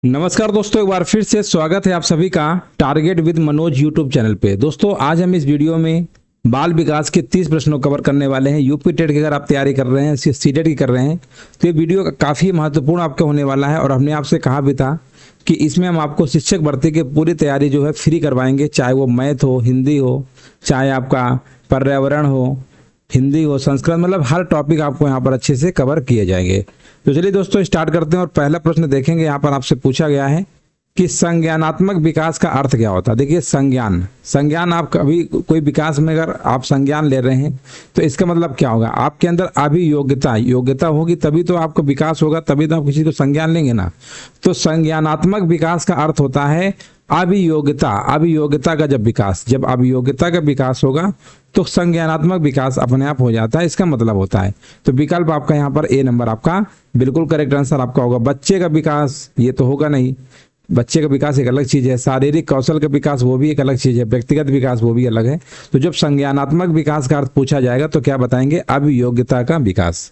नमस्कार दोस्तों, एक बार फिर से स्वागत है आप सभी का target with Manoj YouTube channel पे। दोस्तों आज हम इस वीडियो में बाल विकास के 30 प्रश्नों कवर करने वाले हैं। यूपी टेट की अगर आप तैयारी कर रहे हैं, सीटेट की कर रहे हैं, तो ये वीडियो काफ़ी महत्वपूर्ण आपका होने वाला है। और हमने आपसे कहा भी था कि इसमें हम आपको शिक्षक भर्ती की पूरी तैयारी जो है फ्री करवाएंगे, चाहे वो मैथ हो, हिंदी हो, चाहे आपका पर्यावरण हो, हिंदी हो, संस्कृत, मतलब हर टॉपिक आपको यहाँ पर अच्छे से कवर किए जाएंगे। तो चलिए दोस्तों स्टार्ट करते हैं और पहला प्रश्न देखेंगे। यहाँ पर आपसे पूछा गया है कि संज्ञानात्मक विकास का अर्थ क्या होता है। देखिए संज्ञान आप कभी कोई विकास में अगर आप संज्ञान ले रहे हैं तो इसका मतलब क्या होगा, आपके अंदर योग्यता होगी तभी तो आपका विकास होगा, तभी तो आप किसी को संज्ञान लेंगे ना। तो संज्ञानात्मक विकास का अर्थ होता है अभियोग्यता का जब अभियोग्यता का विकास होगा तो संज्ञानात्मक विकास अपने आप हो जाता है, इसका मतलब होता है। तो विकल्प आपका यहाँ पर ए नंबर आपका बिल्कुल करेक्ट आंसर आपका होगा। बच्चे का विकास ये तो होगा नहीं, बच्चे का विकास एक अलग चीज है, शारीरिक कौशल का विकास वो भी एक अलग चीज है, व्यक्तिगत विकास वो भी अलग है। तो जब संज्ञानात्मक विकास का अर्थ पूछा जाएगा तो क्या बताएंगे, अभियोग्यता का विकास।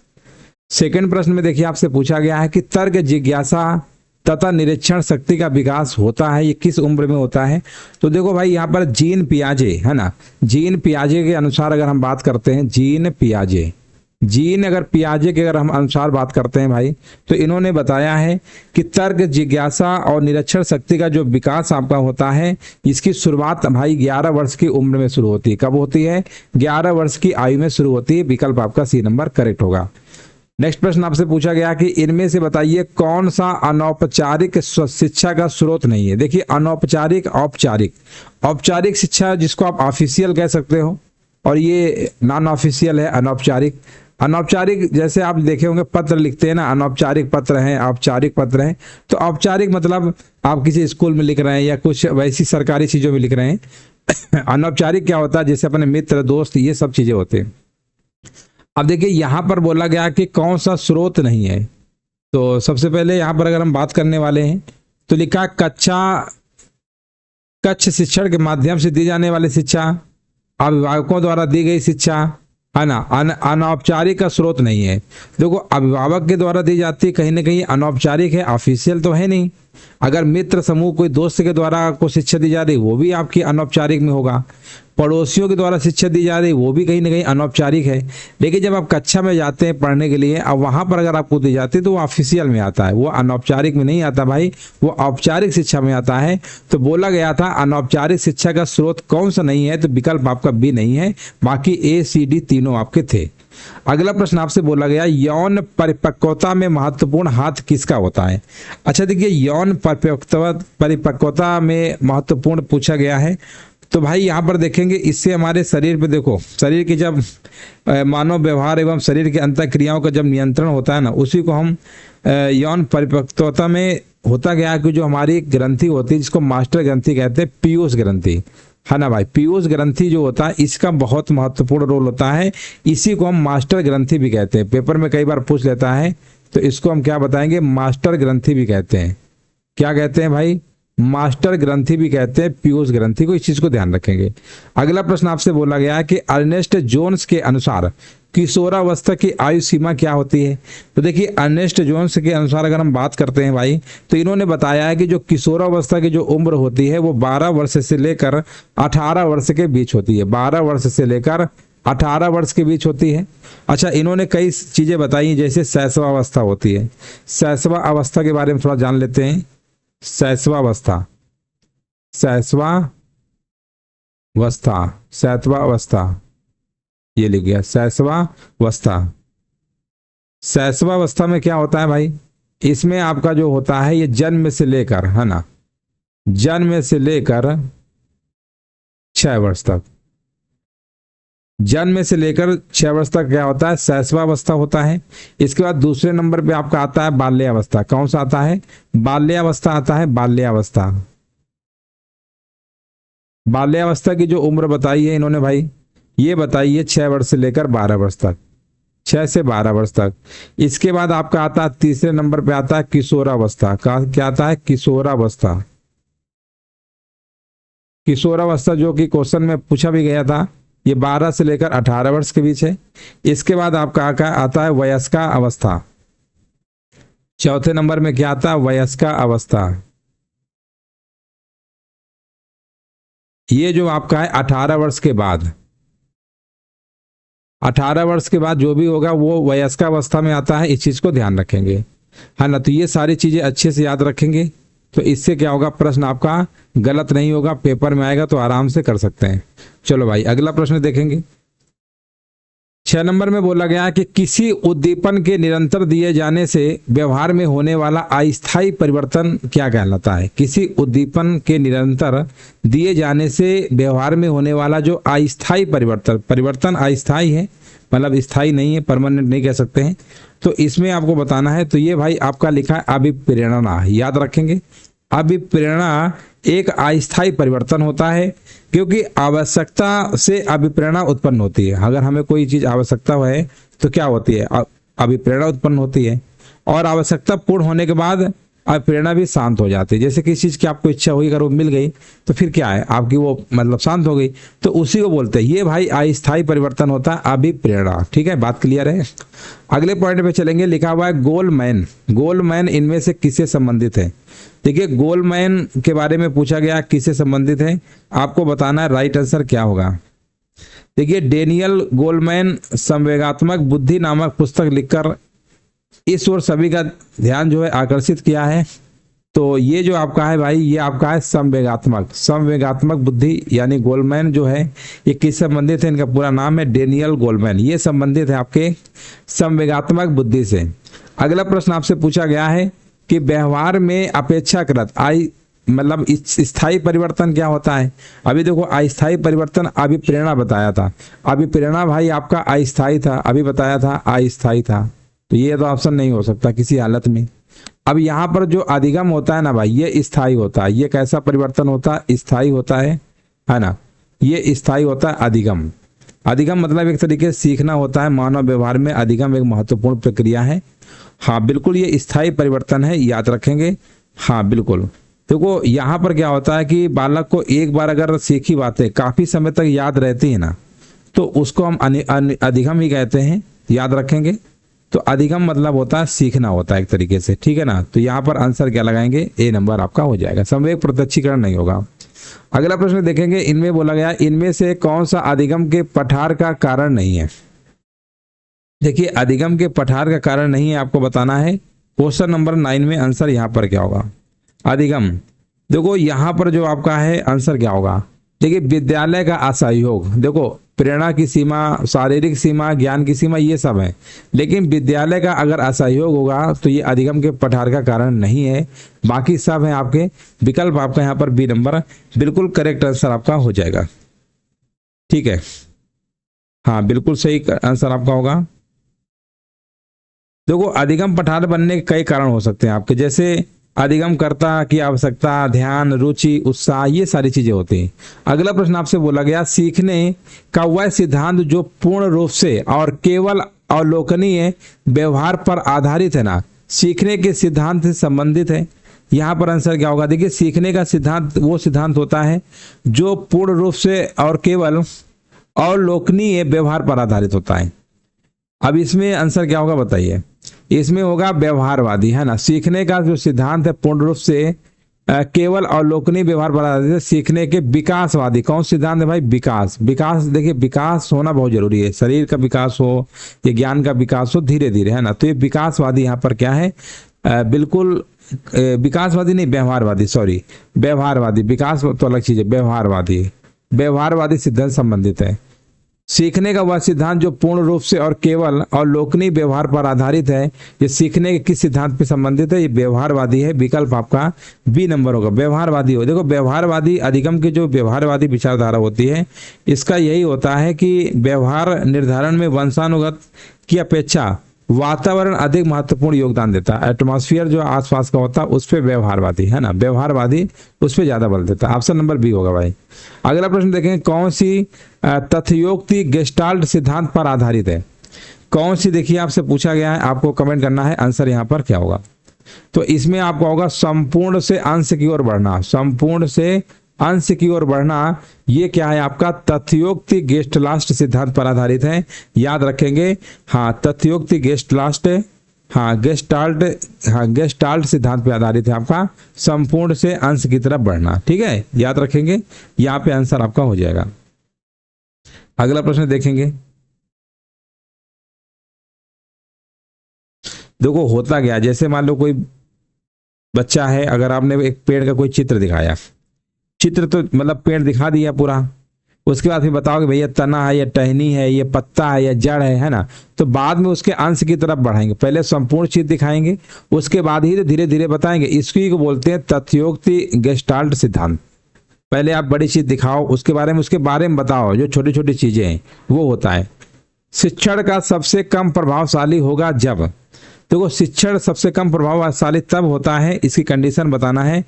सेकंड प्रश्न में देखिए आपसे पूछा गया है कि तर्क, जिज्ञासा तथा निरीक्षण शक्ति का विकास होता है, ये किस उम्र में होता है। तो देखो भाई यहाँ पर जीन पियाजे है ना, जीन पियाजे के अनुसार अगर हम बात करते हैं, अगर पियाजे के अगर हम अनुसार बात करते हैं भाई, तो इन्होंने बताया है कि तर्क, जिज्ञासा और निरीक्षण शक्ति का जो विकास आपका होता है, इसकी शुरुआत भाई 11 वर्ष की उम्र में शुरू होती है। कब होती है, 11 वर्ष की आयु में शुरू होती है। विकल्प आपका सी नंबर करेक्ट होगा। नेक्स्ट प्रश्न आपसे पूछा गया कि इनमें से बताइए कौन सा अनौपचारिक शिक्षा का स्रोत नहीं है। देखिए अनौपचारिक, औपचारिक शिक्षा जिसको आप ऑफिशियल कह सकते हो, और ये नॉन ऑफिशियल है अनौपचारिक जैसे आप देखे होंगे पत्र लिखते हैं ना, अनौपचारिक पत्र हैं, औपचारिक पत्र हैं। तो औपचारिक मतलब आप किसी स्कूल में लिख रहे हैं या कुछ वैसी सरकारी चीजों में लिख रहे हैं। अनौपचारिक क्या होता है, जैसे अपने मित्र, दोस्त, ये सब चीजें होते हैं। अब देखिए यहां पर बोला गया कि कौन सा स्रोत नहीं है। तो सबसे पहले यहां पर अगर हम बात करने वाले हैं तो लिखा कच्छ शिक्षण के माध्यम से दी जाने वाली शिक्षा, अभिभावकों द्वारा दी गई शिक्षा है ना, अनौपचारिक का स्रोत नहीं है। देखो अभिभावक के द्वारा दी जाती है, कहीं ना कहीं अनौपचारिक है, ऑफिशियल तो है नहीं। अगर मित्र समूह, कोई दोस्त के द्वारा आपको शिक्षा दी जा रही, वो भी आपकी अनौपचारिक में होगा। पड़ोसियों के द्वारा शिक्षा दी जा रही, वो भी कहीं ना कहीं अनौपचारिक है। लेकिन जब आप कक्षा में जाते हैं पढ़ने के लिए, अब वहां पर अगर आपको दी जाती है तो वो ऑफिशियल में आता है, वो अनौपचारिक में नहीं आता भाई, वो औपचारिक शिक्षा में आता है। तो बोला गया था अनौपचारिक शिक्षा का स्रोत कौन सा नहीं है, तो विकल्प आपका बी नहीं है, बाकी ए सी डी तीनों आपके थे। अगला प्रश्न आपसे बोला गया यौन परिपक्वता में महत्वपूर्ण हाथ किसका होता है। अच्छा देखिए यौन परिपक्वता में महत्वपूर्ण पूछा गया है। तो भाई यहाँ पर देखेंगे इससे हमारे शरीर पे, देखो शरीर की जब मानव व्यवहार एवं शरीर की अंतः क्रियाओं का जब नियंत्रण होता है ना, उसी को हम यौन परिपक्वता में होता गया कि जो हमारी ग्रंथि होती है जिसको मास्टर ग्रंथि कहते हैं, पीयूष ग्रंथि है ना भाई, पीयूष ग्रंथि जो होता है इसका बहुत महत्वपूर्ण रोल होता है। इसी को हम मास्टर ग्रंथि भी कहते हैं, पेपर में कई बार पूछ लेता है। तो इसको हम क्या बताएंगे, मास्टर ग्रंथि भी कहते हैं। क्या कहते हैं भाई, मास्टर ग्रंथि भी कहते हैं पीयूष ग्रंथि को, इस चीज को ध्यान रखेंगे। अगला प्रश्न आपसे बोला गया है कि अर्नेस्ट जोन्स के अनुसार किशोरावस्था की आयु सीमा क्या होती है। तो देखिए अर्नेस्ट जोन्स के अनुसार अगर हम बात करते हैं भाई, तो इन्होंने बताया है कि जो किशोरावस्था की जो उम्र होती है वो 12 वर्ष से लेकर 18 वर्ष के बीच होती है, 12 वर्ष से लेकर 18 वर्ष के बीच होती है। अच्छा इन्होंने कई चीजें बताई, जैसे शैशवावस्था होती है, शैशवावस्था के बारे में थोड़ा जान लेते हैं। शैशवावस्था, ये लिख गया शैशवावस्था में क्या होता है भाई, इसमें आपका जो होता है ये जन्म से लेकर है ना, जन्म से लेकर 6 वर्ष तक, जन्म से लेकर 6 वर्ष तक क्या होता है, शैशवावस्था होता है। इसके बाद दूसरे नंबर पे आपका आता है बाल्यावस्था। कौन सा आता है, बाल्यावस्था आता है, बाल्यावस्था की जो उम्र बताई है इन्होंने भाई, ये बताई है 6 वर्ष से लेकर 12 वर्ष तक, 6 से 12 वर्ष तक। इसके बाद आपका आता है तीसरे नंबर पे आता है किशोरावस्था। क्या आता है, किशोरावस्था जो कि क्वेश्चन में पूछा भी गया था, ये 12 से लेकर 18 वर्ष के बीच है। इसके बाद आपका आता है वयस्का अवस्था, चौथे नंबर में क्या आता है? वयस्का अवस्था। ये जो आपका है 18 वर्ष के बाद, 18 वर्ष के बाद जो भी होगा वो वयस्का अवस्था में आता है, इस चीज को ध्यान रखेंगे, है ना। तो ये सारी चीजें अच्छे से याद रखेंगे, तो इससे क्या होगा, प्रश्न आपका गलत नहीं होगा, पेपर में आएगा तो आराम से कर सकते हैं। चलो भाई अगला प्रश्न देखेंगे। 6 नंबर में बोला गया कि किसी उद्दीपन के निरंतर दिए जाने से व्यवहार में होने वाला अस्थायी परिवर्तन क्या कहलाता है? किसी उद्दीपन के निरंतर दिए जाने से व्यवहार में होने वाला जो अस्थायी परिवर्तन, परिवर्तन अस्थायी है मतलब स्थायी नहीं है, परमानेंट नहीं कह सकते हैं, तो इसमें आपको बताना है। तो ये भाई आपका लिखा है अभिप्रेरणा, याद रखेंगे। अभिप्रेरणा एक अस्थायी परिवर्तन होता है, क्योंकि आवश्यकता से अभिप्रेरणा उत्पन्न होती है। अगर हमें कोई चीज आवश्यकता है तो क्या होती है, अभिप्रेरणा उत्पन्न होती है, और आवश्यकता पूर्ण होने के बाद अभिप्रेरणा भी शांत हो जाती है। जैसे किसी चीज की आपको इच्छा हुई, अगर वो मिल गई तो फिर क्या है, आपकी वो मतलब शांत हो गई, तो उसी को बोलते हैं, ये भाई अस्थायी परिवर्तन होता है अभिप्रेरणा। ठीक है, बात क्लियर है। अगले पॉइंट पे चलेंगे, लिखा हुआ है गोलमैन। गोलमैन इनमें से किससे संबंधित है? देखिए गोलमैन के बारे में पूछा गया, किससे संबंधित है, आपको बताना है राइट आंसर क्या होगा। देखिए डेनियल गोलमैन संवेगात्मक बुद्धि नामक पुस्तक लिखकर इस ओर सभी का ध्यान जो है आकर्षित किया है। तो ये जो आपका है भाई, ये आपका है संवेगात्मक बुद्धि, यानी गोलमैन जो है ये किस संबंधित है? इनका पूरा नाम है डेनियल गोलमैन, ये संबंधित है आपके संवेगात्मक बुद्धि से। अगला प्रश्न आपसे पूछा गया है कि व्यवहार में अपेक्षाकृत मतलब स्थायी परिवर्तन क्या होता है? अभी देखो अस्थायी परिवर्तन अभिप्रेरणा बताया था, अभिप्रेरणा भाई आपका अस्थायी था, अभी बताया था अस्थायी था, तो ये तो ऑप्शन नहीं हो सकता किसी हालत में। अब यहाँ पर जो अधिगम होता है ना भाई, ये स्थायी होता है। ये कैसा परिवर्तन होता है? स्थायी होता है ना, ये स्थायी होता है अधिगम। अधिगम मतलब एक तरीके से सीखना होता है, मानव व्यवहार में अधिगम एक महत्वपूर्ण प्रक्रिया है। हाँ बिल्कुल, ये स्थायी परिवर्तन है, याद रखेंगे। हाँ बिल्कुल, देखो यहाँ पर क्या होता है कि बालक को एक बार अगर सीखी बातें काफी समय तक याद रहती है ना, तो उसको हम अधिगम ही कहते हैं, याद रखेंगे। तो अधिगम मतलब होता है सीखना होता है एक तरीके से, ठीक है ना। तो यहाँ पर आंसर क्या लगाएंगे? ए नंबर आपका हो जाएगा, संवेग प्रत्यक्षीकरण नहीं होगा। अगला प्रश्न देखेंगे, इनमें बोला गया इनमें से कौन सा अधिगम के पठार का कारण नहीं है? देखिए अधिगम के पठार का कारण नहीं है, आपको बताना है। क्वेश्चन नंबर 9 में आंसर यहाँ पर क्या होगा? अधिगम, देखो यहाँ पर जो आपका है आंसर क्या होगा? देखिए विद्यालय का असहयोग, देखो प्रेरणा की सीमा, शारीरिक सीमा, ज्ञान की सीमा, ये सब है, लेकिन विद्यालय का अगर असहयोग होगा तो ये अधिगम के पठार का कारण नहीं है। बाकी सब है आपके विकल्प, आपका यहाँ पर बी नंबर बिल्कुल करेक्ट आंसर आपका हो जाएगा। ठीक है, हाँ बिल्कुल सही आंसर आपका होगा। देखो अधिगम पठार बनने के कई कारण हो सकते हैं आपके, जैसे अधिगमकर्ता की आवश्यकता, ध्यान, रुचि, उत्साह, ये सारी चीजें होती हैं। अगला प्रश्न आपसे बोला गया सीखने का वह सिद्धांत जो पूर्ण रूप से और केवल अवलोकनीय व्यवहार पर आधारित है ना, सीखने के सिद्धांत से संबंधित है। यहाँ पर आंसर क्या होगा? देखिए सीखने का सिद्धांत वो सिद्धांत होता है जो पूर्ण रूप से और केवल अवलोकनीय व्यवहार पर आधारित होता है। अब इसमें आंसर क्या होगा बताइए? इसमें होगा व्यवहारवादी, है ना। सीखने का जो सिद्धांत है पूर्ण रूप से केवल अवलोकनीय व्यवहार पर आधारित है। सीखने के विकासवादी कौन सिद्धांत है भाई? विकास। विकास देखिए विकास होना बहुत जरूरी है, शरीर का विकास हो या ज्ञान का विकास हो, धीरे धीरे, है ना। तो ये विकासवादी यहाँ पर क्या है? बिल्कुल विकासवादी नहीं, व्यवहारवादी, सॉरी व्यवहारवादी, विकास तो अलग चीज है, व्यवहारवादी सिद्धांत संबंधित है। सीखने का वह सिद्धांत जो पूर्ण रूप से और केवल अवलोकनीय व्यवहार पर आधारित है, ये सीखने के किस सिद्धांत पे संबंधित है? ये व्यवहारवादी है, विकल्प आपका बी नंबर होगा, व्यवहारवादी हो। देखो व्यवहारवादी अधिगम की जो व्यवहारवादी विचारधारा होती है, इसका यही होता है कि व्यवहार निर्धारण में वंशानुगत की अपेक्षा वातावरण अधिक महत्वपूर्ण योगदान देता है। एटमॉस्फेयर जो आसपास का होता है उस पर व्यवहारवादी, है ना, व्यवहारवादी उस पर ज्यादा बल देता है। ऑप्शन नंबर बी होगा भाई। अगला प्रश्न देखेंगे, कौन सी तथ्योक्ति गेस्टाल्ट सिद्धांत पर आधारित है? कौन सी, देखिए आपसे पूछा गया है, आपको कमेंट करना है आंसर यहाँ पर क्या होगा। तो इसमें आपका होगा संपूर्ण से अंश की ओर बढ़ना, संपूर्ण से अंश की ओर बढ़ना, ये क्या है आपका? तथ्योक्ति गेस्टलास्ट सिद्धांत पर आधारित है, याद रखेंगे। हाँ तथ्योक्ति गेस्टलास्ट हाँ गेस्टाल्ट, हाँ गेस्टाल्ट सिद्धांत पे आधारित है आपका संपूर्ण से अंश की तरफ बढ़ना। ठीक है, याद रखेंगे, यहाँ पे आंसर आपका हो जाएगा। अगला प्रश्न देखेंगे। देखो होता क्या, जैसे मान लो कोई बच्चा है, अगर आपने एक पेड़ का कोई चित्र दिखाया, चित्र तो मतलब पेड़ दिखा दिया पूरा, उसके बाद फिर बताओ कि भैया तना है या टहनी है, ये पत्ता है या जड़ है ना, तो बाद में उसके अंश की तरफ बढ़ाएंगे। पहले संपूर्ण चित्र दिखाएंगे, उसके बाद ही धीरे धीरे बताएंगे। इसकी को बोलते हैं तथ्योक्ति गेस्टाल्ट सिद्धांत। पहले आप बड़ी चीज दिखाओ, उसके बारे में बताओ, जो छोटी छोटी चीजें हैं वो होता है। शिक्षण का सबसे कम प्रभावशाली होगा जब, देखो शिक्षण सबसे कम प्रभावशाली तब होता है, इसकी कंडीशन बताना है,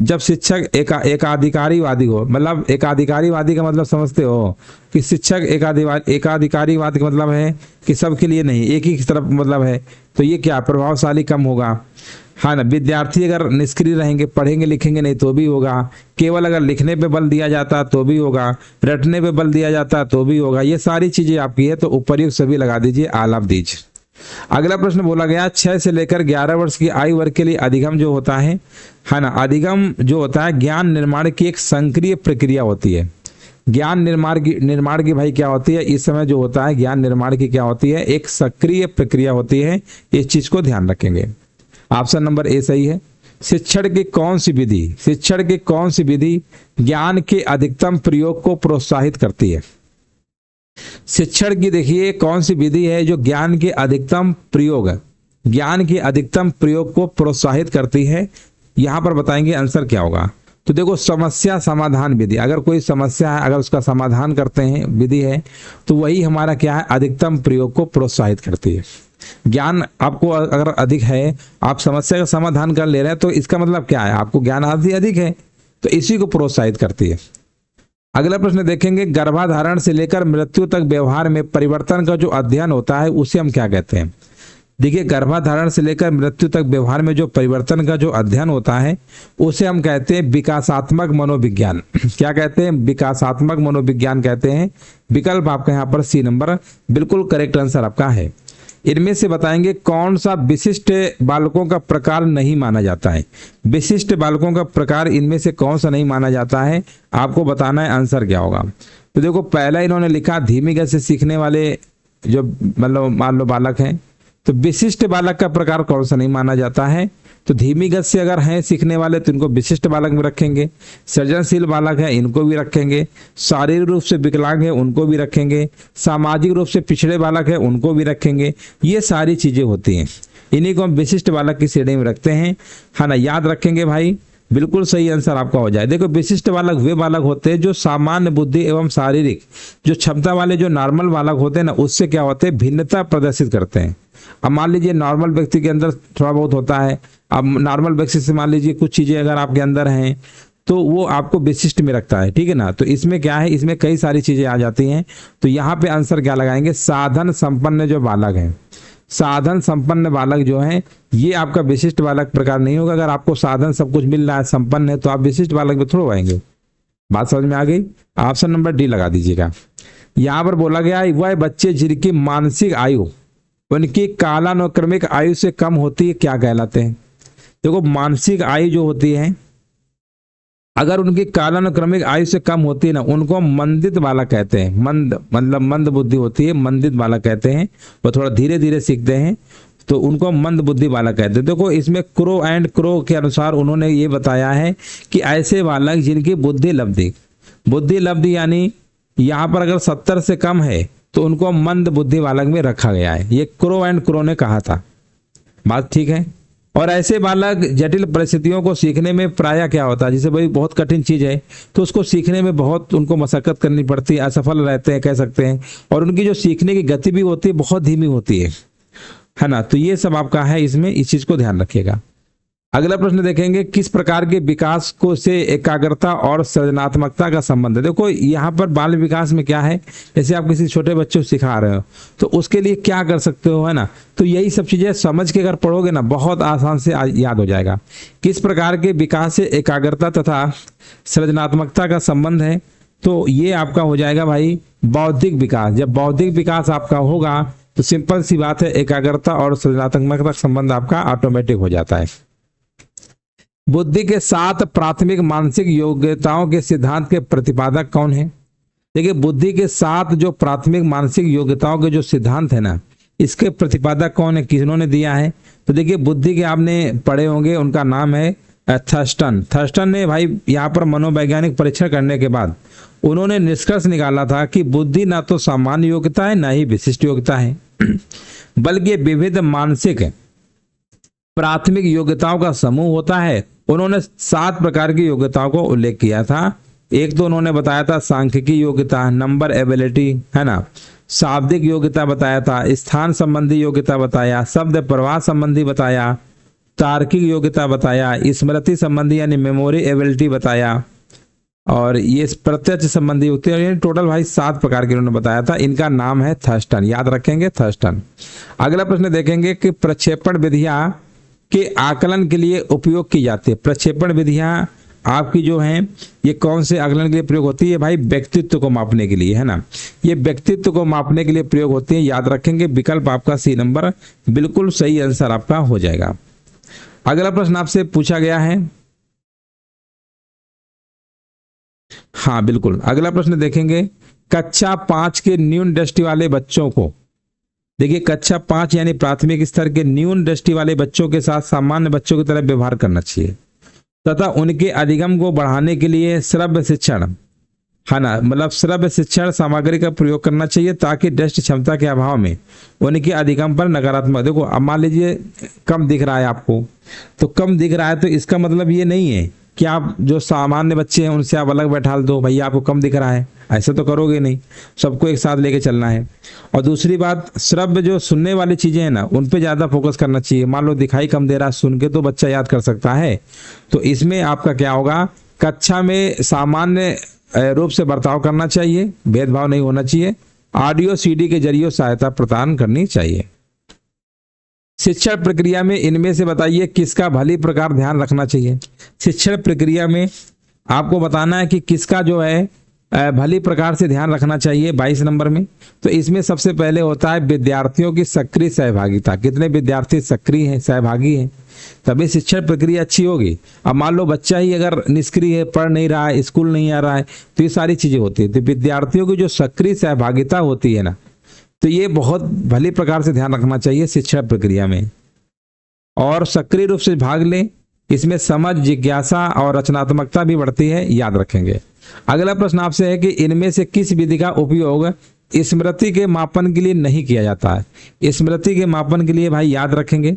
जब शिक्षक एकाधिकारीवादी हो। मतलब एकाधिकारीवादी का मतलब समझते हो कि शिक्षक एकाधिकारीवाद का मतलब है कि सबके लिए नहीं, एक ही तरफ मतलब है, तो ये क्या प्रभावशाली कम होगा। हाँ ना, विद्यार्थी अगर निष्क्रिय रहेंगे, पढ़ेंगे लिखेंगे नहीं तो भी होगा, केवल अगर लिखने पे बल दिया जाता तो भी होगा, रटने पे बल दिया जाता तो भी होगा। ये सारी चीजें आपकी है, तो उपर्युक्त सभी लगा दीजिए, आल ऑफ दीज। अगला प्रश्न बोला गया 6 से लेकर 11 वर्ष की आयु वर्ग के लिए अधिगम जो होता है ना, अधिगम जो होता है ज्ञान निर्माण की एक सक्रिय प्रक्रिया होती है। ज्ञान निर्माण की भाई क्या होती है, इस समय जो होता है ज्ञान निर्माण की क्या होती है, एक सक्रिय प्रक्रिया होती है। इस चीज को ध्यान रखेंगे। ऑप्शन नंबर ए सही है। शिक्षण की कौन सी विधि ज्ञान के अधिकतम प्रयोग को प्रोत्साहित करती है। शिक्षण की देखिए कौन सी विधि है जो ज्ञान के अधिकतम प्रयोग को प्रोत्साहित करती है। यहां पर बताएंगे आंसर क्या होगा। तो देखो समस्या समाधान विधि, अगर कोई समस्या है, अगर उसका समाधान करते हैं विधि है, तो वही हमारा क्या है, अधिकतम प्रयोग को प्रोत्साहित करती है। ज्ञान आपको अगर अधिक है, आप समस्या का समाधान कर ले रहे हैं, तो इसका मतलब क्या है, आपको ज्ञान आदि अधिक है, तो इसी को प्रोत्साहित करती है। अगला प्रश्न देखेंगे, गर्भाधारण से लेकर मृत्यु तक व्यवहार में परिवर्तन का जो अध्ययन होता है उसे हम क्या कहते हैं। देखिए गर्भाधारण से लेकर मृत्यु तक व्यवहार में जो परिवर्तन का जो अध्ययन होता है उसे हम कहते हैं विकासात्मक मनोविज्ञान। क्या कहते हैं, विकासात्मक मनोविज्ञान कहते हैं। विकल्प आपका यहाँ पर सी नंबर बिल्कुल करेक्ट आंसर आपका है। इनमें से बताएंगे कौन सा विशिष्ट बालकों का प्रकार नहीं माना जाता है। विशिष्ट बालकों का प्रकार इनमें से कौन सा नहीं माना जाता है, आपको बताना है आंसर क्या होगा। तो देखो पहला इन्होंने लिखा धीमी गति से सीखने वाले जो मतलब मान लो बालक हैं, तो विशिष्ट बालक का प्रकार कौन सा नहीं माना जाता है। तो धीमी गति से अगर हैं सीखने वाले तो इनको विशिष्ट बालक में रखेंगे, सृजनशील बालक है इनको भी रखेंगे, शारीरिक रूप से विकलांग है उनको भी रखेंगे, सामाजिक रूप से पिछड़े बालक है उनको भी रखेंगे। ये सारी चीजें होती हैं, इन्हीं को हम विशिष्ट बालक की श्रेणी में रखते हैं, है ना, याद रखेंगे भाई, बिल्कुल सही आंसर आपका हो जाए। देखो विशिष्ट बालक वे बालक होते हैं जो सामान्य बुद्धि एवं शारीरिक जो क्षमता वाले जो नॉर्मल बालक होते हैं ना, उससे क्या होते हैं, भिन्नता प्रदर्शित करते हैं। अब मान लीजिए नॉर्मल व्यक्ति के अंदर थोड़ा बहुत होता है, अब नॉर्मल व्यक्ति से मान लीजिए कुछ चीजें अगर आपके अंदर हैं तो वो आपको विशिष्ट में रखता है, ठीक है ना। तो इसमें क्या है, इसमें कई सारी चीजें आ जाती हैं। तो यहाँ पे आंसर क्या लगाएंगे, साधन संपन्न जो बालक है, साधन संपन्न बालक जो है ये आपका विशिष्ट बालक प्रकार नहीं होगा। अगर आपको साधन सब कुछ मिल रहा है, संपन्न है, तो आप विशिष्ट बालक में थोड़ा आएंगे। बात समझ में आ गई। ऑप्शन नंबर डी लगा दीजिएगा। यहाँ पर बोला गया है वह बच्चे जिनकी मानसिक आयु उनकी कालानुक्रमिक आयु से कम होती है क्या कहलाते हैं। देखो मानसिक आयु जो होती है अगर उनकी कालानुक्रमिक आयु से कम होती है ना, उनको मंदित बालक कहते हैं। मंद मतलब मंद बुद्धि होती है, मंदित बालक कहते हैं। वो थोड़ा धीरे धीरे सीखते हैं तो उनको मंद बुद्धि बालक कहते हैं। देखो इसमें क्रो एंड क्रो के अनुसार उन्होंने ये बताया है कि ऐसे बालक जिनकी बुद्धि लब्धि यानी यहाँ पर अगर 70 से कम है तो उनको मंद बुद्धि बालक में रखा गया है। ये क्रो एंड क्रो ने कहा था, बात ठीक है। और ऐसे बालक जटिल परिस्थितियों को सीखने में प्रायः क्या होता है, जैसे भाई बहुत कठिन चीज है तो उसको सीखने में बहुत उनको मशक्कत करनी पड़ती है, असफल रहते हैं कह सकते हैं। और उनकी जो सीखने की गति भी होती है बहुत धीमी होती है ना। तो ये सब आपका है, इसमें इस चीज को ध्यान रखिएगा। अगला प्रश्न देखेंगे, किस प्रकार के विकास को से एकाग्रता और सृजनात्मकता का संबंध है। देखो यहाँ पर बाल विकास में क्या है, जैसे आप किसी छोटे बच्चे को सिखा रहे हो तो उसके लिए क्या कर सकते हो, है ना। तो यही सब चीजें समझ के अगर पढ़ोगे ना बहुत आसान से याद हो जाएगा। किस प्रकार के विकास से एकाग्रता तथा सृजनात्मकता का संबंध है, तो ये आपका हो जाएगा भाई बौद्धिक विकास। जब बौद्धिक विकास आपका होगा तो सिंपल सी बात है, एकाग्रता और सृजनात्मकता का संबंध आपका ऑटोमेटिक हो जाता है। बुद्धि के 7 प्राथमिक मानसिक योग्यताओं के सिद्धांत के प्रतिपादक कौन है? देखिए, बुद्धि के 7 जो प्राथमिक मानसिक योग्यताओं के जो सिद्धांत है ना, इसके प्रतिपादक कौन है, किन्होंने दिया है? तो देखिए, बुद्धि के आपने पढ़े होंगे, उनका नाम है थर्स्टन। थर्स्टन ने भाई यहाँ पर मनोवैज्ञानिक परीक्षण करने के बाद उन्होंने निष्कर्ष निकाला था कि बुद्धि ना तो सामान्य योग्यता है, ना ही विशिष्ट योग्यता है, बल्कि विविध मानसिक प्राथमिक योग्यताओं का समूह होता है। उन्होंने 7 प्रकार की योग्यताओं को उल्लेख किया था। एक तो उन्होंने बताया था सांख्यिकी योग्यता, नंबर एबिलिटी, है ना, शाब्दिक योग्यता बताया था, स्थान संबंधी योग्यता बताया, शब्द प्रवाह संबंधी बताया, तार्किक योग्यता बताया, स्मृति संबंधी यानी मेमोरी एबिलिटी बताया, और ये प्रत्यक्ष संबंधी योग्यता, यानी टोटल भाई 7 प्रकार के उन्होंने बताया था। इनका नाम है थर्स्टन, याद रखेंगे थर्स्टन। अगला प्रश्न देखेंगे कि प्रक्षेपण विधियां के आकलन के लिए उपयोग की जाती है। प्रक्षेपण विधियां आपकी जो हैं ये कौन से आकलन के लिए प्रयोग होती है? भाई व्यक्तित्व को मापने के लिए, है ना, ये व्यक्तित्व को मापने के लिए प्रयोग होती है। याद रखेंगे, विकल्प आपका सी नंबर बिल्कुल सही आंसर आपका हो जाएगा। अगला प्रश्न आपसे पूछा गया है, हाँ बिल्कुल, अगला प्रश्न देखेंगे, कक्षा 5 के न्यून दृष्टि वाले बच्चों को, देखिए कक्षा 5 यानी प्राथमिक स्तर के न्यून दृष्टि वाले बच्चों के साथ सामान्य बच्चों की तरह व्यवहार करना चाहिए तथा उनके अधिगम को बढ़ाने के लिए श्रव्य शिक्षण, है ना, मतलब श्रव्य शिक्षण सामग्री का प्रयोग करना चाहिए ताकि दृष्टि क्षमता के अभाव में उनके अधिगम पर नकारात्मक, देखो अब मान लीजिए कम दिख रहा है आपको, तो कम दिख रहा है तो इसका मतलब ये नहीं है कि आप जो सामान्य बच्चे हैं उनसे आप अलग बैठा दो, भैया आपको कम दिख रहा है, ऐसा तो करोगे नहीं, सबको एक साथ लेके चलना है। और दूसरी बात, श्रव्य जो सुनने वाली चीजें हैं ना, उन पे ज्यादा फोकस करना चाहिए। मान लो दिखाई कम दे रहा है, सुन के तो बच्चा याद कर सकता है, तो इसमें आपका क्या होगा, कक्षा में सामान्य रूप से बर्ताव करना चाहिए, भेदभाव नहीं होना चाहिए, ऑडियो सीडी के जरिए सहायता प्रदान करनी चाहिए। शिक्षण प्रक्रिया में इनमें से बताइए किसका भली प्रकार ध्यान रखना चाहिए। शिक्षण प्रक्रिया में आपको बताना है कि किसका जो है भली प्रकार से ध्यान रखना चाहिए 22 नंबर में। तो इसमें सबसे पहले होता है विद्यार्थियों की सक्रिय सहभागिता, कितने विद्यार्थी सक्रिय हैं, सहभागी हैं, तभी शिक्षण प्रक्रिया अच्छी होगी। अब मान लो बच्चा ही अगर निष्क्रिय है, पढ़ नहीं रहा है, स्कूल नहीं आ रहा है, तो ये सारी चीजें होती है। तो विद्यार्थियों की जो सक्रिय सहभागिता होती है ना, तो ये बहुत भली प्रकार से ध्यान रखना चाहिए शिक्षण प्रक्रिया में, और सक्रिय रूप से भाग लें, इसमें समझ, जिज्ञासा और रचनात्मकता भी बढ़ती है, याद रखेंगे। अगला प्रश्न आपसे है कि इनमें से किस विधि का उपयोग स्मृति के मापन के लिए नहीं किया जाता है। स्मृति के मापन के लिए भाई याद रखेंगे,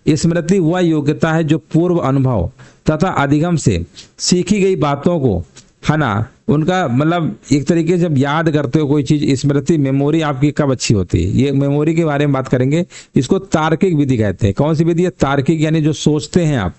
स्मृति वह योग्यता है जो पूर्व अनुभव तथा अधिगम से सीखी गई बातों को, है ना, उनका मतलब एक तरीके से जब याद करते हो कोई चीज, स्मृति मेमोरी आपकी कब अच्छी होती है, ये मेमोरी के बारे में बात करेंगे। इसको तार्किक विधि कहते हैं। कौन सी विधि है? तार्किक, यानी जो सोचते हैं आप,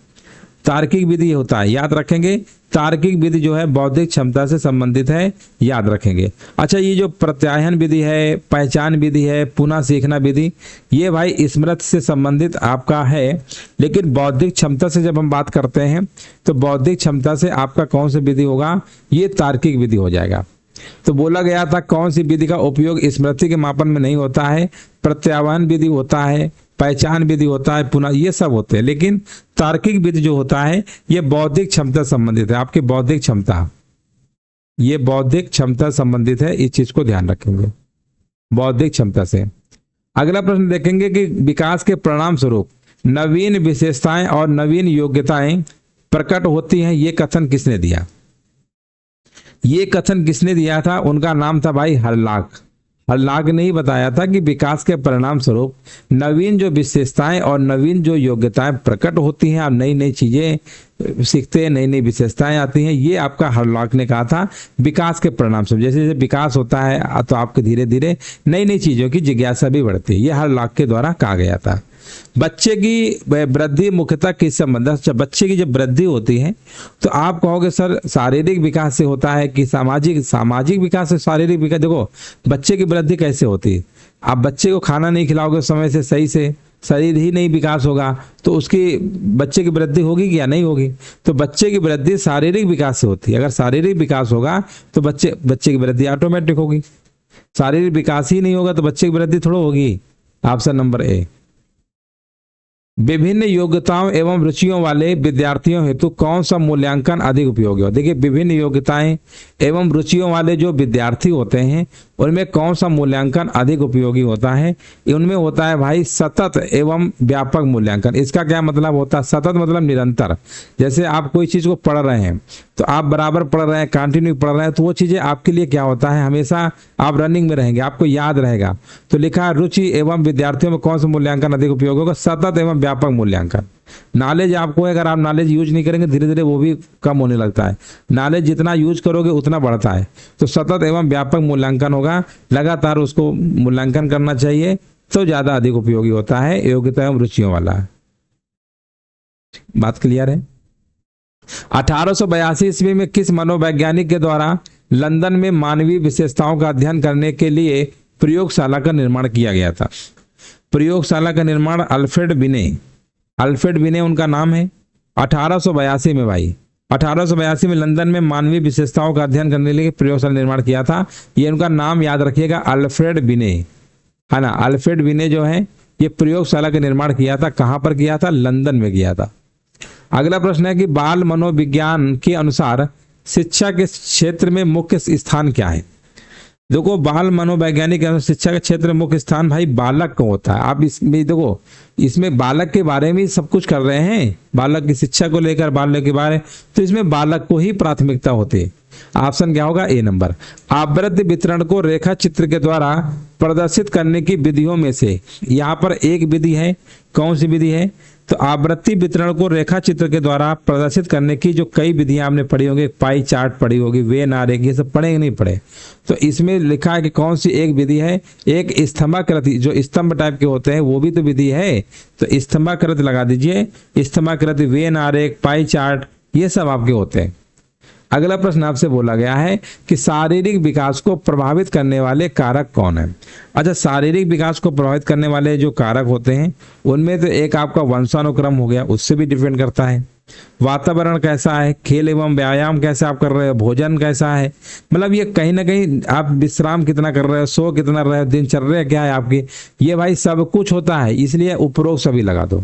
तार्किक विधि होता है, याद रखेंगे। तार्किक विधि जो है बौद्धिक क्षमता से संबंधित है, याद रखेंगे। अच्छा, ये जो प्रत्यायन विधि है, पहचान विधि है, पुनः सीखना विधि, ये भाई स्मृति से संबंधित आपका है। लेकिन बौद्धिक क्षमता से जब हम बात करते हैं तो बौद्धिक क्षमता से आपका कौन सी विधि होगा? ये तार्किक विधि हो जाएगा। तो बोला गया था कौन सी विधि का उपयोग स्मृति के मापन में नहीं होता है? प्रत्यायन विधि होता है, पहचान विधि होता है, पुनः, ये सब होते हैं। लेकिन तार्किक विधि जो होता है ये बौद्धिक क्षमता संबंधित है, आपकी बौद्धिक क्षमता, ये बौद्धिक क्षमता संबंधित है, इस चीज को ध्यान रखेंगे, बौद्धिक क्षमता से। अगला प्रश्न देखेंगे कि विकास के परिणाम स्वरूप नवीन विशेषताएं और नवीन योग्यताएं प्रकट होती हैं, ये कथन किसने दिया? ये कथन किसने दिया था? उनका नाम था भाई हर्लॉक। हर्लॉक ने ही बताया था कि विकास के परिणाम स्वरूप नवीन जो विशेषताएं और नवीन जो योग्यताएं प्रकट होती हैं, आप नई नई चीजें सीखते हैं, नई नई विशेषताएं आती हैं, ये आपका हर्लॉक ने कहा था विकास के परिणाम स्वरूप। जैसे जैसे विकास होता है तो आपके धीरे धीरे नई नई चीजों की जिज्ञासा भी बढ़ती है, ये हर्लॉक के द्वारा कहा गया था। बच्चे की वृद्धि मुख्यतः किस संबंध से? बच्चे की जब वृद्धि होती है तो आप कहोगे सर शारीरिक विकास से होता है कि सामाजिक विकास से? शारीरिक विकास, देखो बच्चे की वृद्धि कैसे होती है, आप बच्चे को खाना नहीं खिलाओगे समय से सही से, शरीर ही नहीं विकास होगा तो उसकी बच्चे की वृद्धि होगी क्या? नहीं होगी। तो बच्चे की वृद्धि शारीरिक विकास से होती है। अगर शारीरिक विकास होगा तो बच्चे की वृद्धि ऑटोमेटिक होगी। शारीरिक विकास ही नहीं होगा तो बच्चे की वृद्धि थोड़ा होगी, ऑप्शन नंबर ए। विभिन्न योग्यताओं एवं रुचियों वाले विद्यार्थियों हेतु कौन सा मूल्यांकन अधिक उपयोगी हो? देखिए, विभिन्न योग्यताएं एवं रुचियों वाले जो विद्यार्थी होते हैं उनमें कौन सा मूल्यांकन अधिक उपयोगी होता है? उनमें होता है भाई सतत एवं व्यापक मूल्यांकन। इसका क्या मतलब होता है? सतत मतलब निरंतर। जैसे आप कोई चीज को पढ़ रहे हैं तो आप बराबर पढ़ रहे हैं, कंटिन्यू पढ़ रहे हैं, तो वो चीजें आपके लिए क्या होता है, हमेशा आप रनिंग में रहेंगे, आपको याद रहेगा। तो लिखा है रुचि एवं विद्यार्थियों में कौन सा मूल्यांकन अधिक उपयोगी होगा? सतत एवं व्यापक मूल्यांकन। नॉलेज आपको, अगर आप नॉलेज यूज नहीं करेंगे धीरे धीरे वो भी कम होने लगता है। नॉलेज जितना यूज करोगे उतना बढ़ता है। तो सतत एवं व्यापक मूल्यांकन होगा, लगातार उसको मूल्यांकन करना चाहिए तो ज्यादा अधिक उपयोगी होता है, योग्यता एवं रुचियों वाला। बात क्लियर है? 1882 ईस्वी में किस मनोवैज्ञानिक के द्वारा लंदन में मानवीय विशेषताओं का अध्ययन करने के लिए प्रयोगशाला का निर्माण किया गया था? प्रयोगशाला का निर्माण अल्फ्रेड बिने उनका नाम है। 1882 में भाई, 1882 में लंदन में मानवीय विशेषताओं का अध्ययन करने के लिए प्रयोगशाला निर्माण किया था। ये उनका नाम याद रखिएगा, अल्फ्रेड बिने, है ना। अल्फ्रेड बिने जो है ये प्रयोगशाला का निर्माण किया था। कहां पर किया था? लंदन में किया था। अगला प्रश्न है कि बाल मनोविज्ञान के अनुसार शिक्षा के क्षेत्र में मुख्य स्थान क्या है? देखो, बाल मनोवैज्ञानिक शिक्षा के क्षेत्र में मुख्य स्थान भाई बालक को होता है। आप इसमें देखो, इसमें बालक के बारे में सब कुछ कर रहे हैं, बालक की शिक्षा को लेकर, बालक के बारे, तो इसमें बालक को ही प्राथमिकता होती है। ऑप्शन क्या होगा? ए नंबर। आवृत्ति वितरण को रेखा चित्र के द्वारा प्रदर्शित करने की विधियों में से यहाँ पर एक विधि है, कौन सी विधि है? तो आवृत्ति वितरण को रेखा चित्र के द्वारा प्रदर्शित करने की जो कई विधियां आपने पढ़ी होंगी, पाई चार्ट पढ़ी होगी, वेन आरेख, ये सब पढ़े नहीं पढ़े? तो इसमें लिखा है कि कौन सी एक विधि है? एक स्तंभाकृति, जो स्तंभ टाइप के होते हैं वो भी तो विधि है। तो स्तंभाकृति लगा दीजिए, स्तंभाकृति, वेन आरेख, पाई चार्ट, ये सब आपके होते हैं। अगला प्रश्न आपसे बोला गया है कि शारीरिक विकास को प्रभावित करने वाले कारक कौन है? अच्छा, शारीरिक विकास को प्रभावित करने वाले जो कारक होते हैं उनमें तो एक आपका वंशानुक्रम हो गया, उससे भी डिपेंड करता है। वातावरण कैसा है, खेल एवं व्यायाम कैसे आप कर रहे हो, भोजन कैसा है, मतलब ये कहीं ना कहीं आप विश्राम कितना कर रहे हो, सो कितना रहे हो, दिनचर्या क्या है आपकी, ये भाई सब कुछ होता है। इसलिए उपरोक्त सभी लगा दो,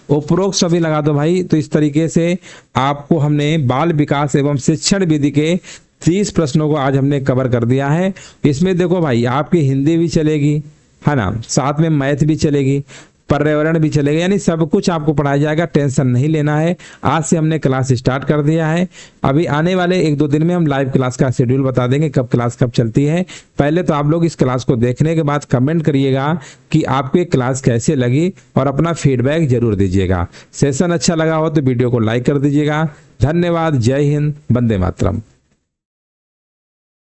उपरोक्त सभी लगा दो भाई। तो इस तरीके से आपको हमने बाल विकास एवं शिक्षण विधि के 30 प्रश्नों को आज हमने कवर कर दिया है। इसमें देखो भाई, आपकी हिंदी भी चलेगी, है ना, साथ में मैथ भी चलेगी, पर्यावरण भी चलेगा, यानी सब कुछ आपको पढ़ाया जाएगा, टेंशन नहीं लेना है। आज से हमने क्लास स्टार्ट कर दिया है। अभी आने वाले 1-2 दिन में हम लाइव क्लास का शेड्यूल बता देंगे, कब क्लास कब चलती है। पहले तो आप लोग इस क्लास को देखने के बाद कमेंट करिएगा कि आपको ये क्लास कैसे लगी और अपना फीडबैक जरूर दीजिएगा। सेशन अच्छा लगा हो तो वीडियो को लाइक कर दीजिएगा। धन्यवाद। जय हिंद, वंदे मातरम।